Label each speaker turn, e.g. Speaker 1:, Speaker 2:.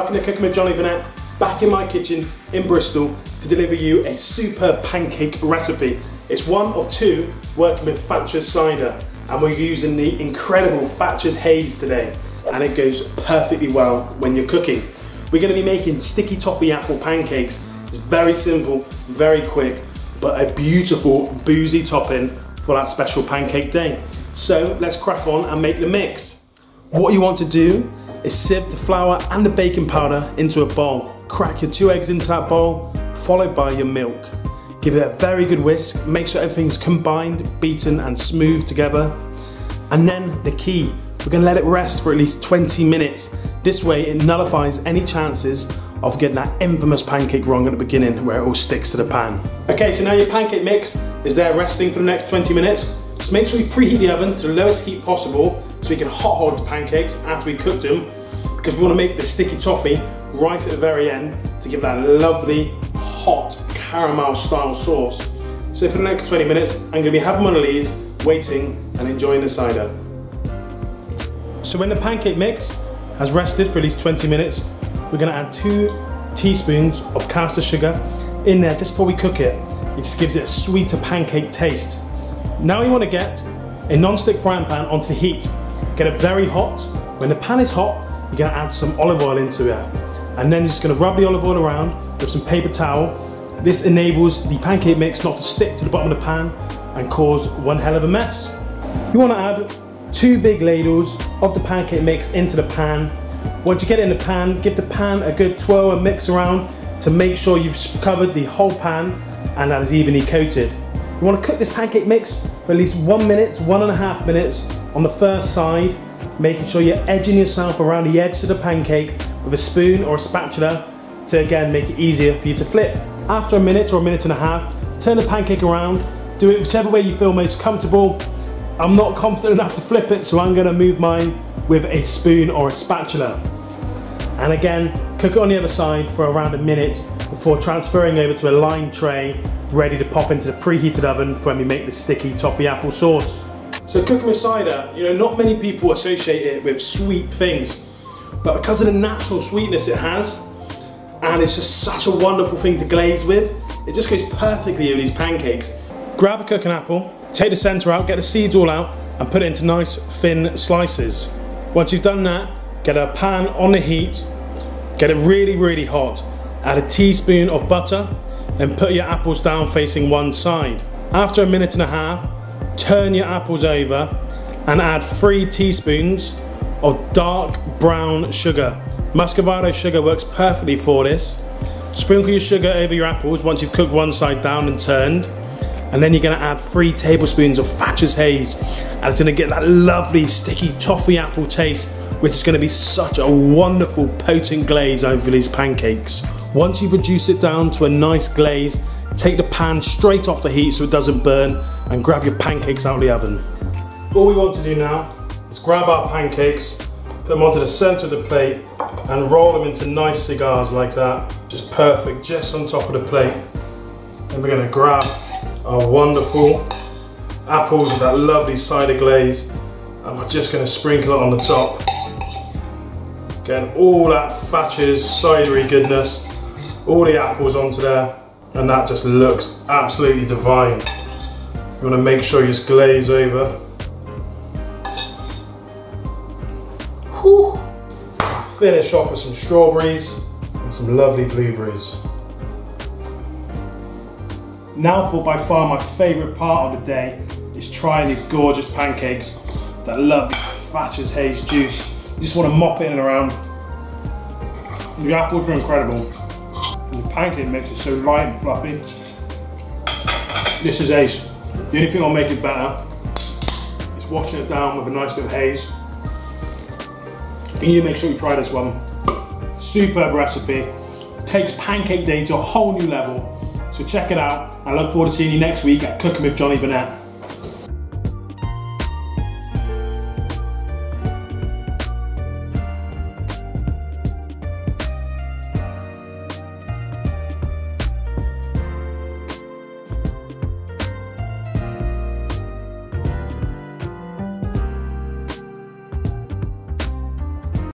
Speaker 1: Welcome to Cooking with Jonny Burnett, back in my kitchen in Bristol to deliver you a superb pancake recipe. It's one of two working with Thatchers Cider, and we're using the incredible Thatchers Haze today, and it goes perfectly well when you're cooking. We're going to be making sticky toffee apple pancakes. It's very simple, very quick, but a beautiful boozy topping for that special pancake day. So let's crack on and make the mix. What you want to do is sieve the flour and the baking powder into a bowl. Crack your 2 eggs into that bowl, followed by your milk. Give it a very good whisk, make sure everything's combined, beaten and smooth together. And then the key, we're gonna let it rest for at least 20 minutes. This way it nullifies any chances of getting that infamous pancake wrong at the beginning where it all sticks to the pan. Okay, so now your pancake mix is there resting for the next 20 minutes. Just make sure you preheat the oven to the lowest heat possible so we can hot hold the pancakes after we cooked them, because we want to make the sticky toffee right at the very end to give that lovely hot caramel style sauce. So for the next 20 minutes I'm going to be having one of these, waiting and enjoying the cider. So when the pancake mix has rested for at least 20 minutes, we're going to add 2 teaspoons of caster sugar in there just before we cook it. It just gives it a sweeter pancake taste. Now you want to get a non-stick frying pan onto the heat. Get it very hot. When the pan is hot, you're going to add some olive oil into it. And then you're just going to rub the olive oil around with some paper towel. This enables the pancake mix not to stick to the bottom of the pan and cause one hell of a mess. You want to add 2 big ladles of the pancake mix into the pan. Once you get it in the pan, give the pan a good twirl and mix around to make sure you've covered the whole pan and that is evenly coated. You want to cook this pancake mix for at least 1 minute to 1.5 minutes on the first side, making sure you're edging yourself around the edge of the pancake with a spoon or a spatula to again make it easier for you to flip. After a minute or 1.5 minutes, turn the pancake around, do it whichever way you feel most comfortable. I'm not confident enough to flip it, so I'm going to move mine with a spoon or a spatula. And again, cook it on the other side for around 1 minute before transferring over to a lined tray ready to pop into the preheated oven for when we make the sticky toffee apple sauce. So cooking with cider, you know, not many people associate it with sweet things, but because of the natural sweetness it has, and it's just such a wonderful thing to glaze with, it just goes perfectly with these pancakes. Grab a cooking apple, take the centre out, get the seeds all out, and put it into nice thin slices. Once you've done that, get a pan on the heat, get it really, really hot, add a teaspoon of butter, and put your apples down facing one side. After 1.5 minutes, turn your apples over and add 3 teaspoons of dark brown sugar. Muscovado sugar works perfectly for this. Sprinkle your sugar over your apples once you've cooked one side down and turned, and then you're going to add 3 tablespoons of Thatchers Haze, and it's going to get that lovely sticky toffee apple taste, which is going to be such a wonderful potent glaze over these pancakes. Once you've reduced it down to a nice glaze, take the pan straight off the heat so it doesn't burn, and grab your pancakes out of the oven. All we want to do now is grab our pancakes, put them onto the centre of the plate, and roll them into nice cigars like that. Just perfect, just on top of the plate. Then we're going to grab our wonderful apples with that lovely cider glaze, and we're just going to sprinkle it on the top. Getting all that Thatchers cidery goodness, all the apples onto there, and that just looks absolutely divine. You want to make sure you just glaze over. Whew. Finish off with some strawberries and some lovely blueberries. Now for by far my favourite part of the day is trying these gorgeous pancakes, that lovely Thatchers Haze juice. You just want to mop it in and around. The apples are incredible. And the pancake mix is so light and fluffy. This is ace. The only thing I'll make it better is washing it down with a nice bit of haze. You need to make sure you try this one. Superb recipe. Takes pancake day to a whole new level. So check it out. I look forward to seeing you next week at Cooking with Jonny Burnett.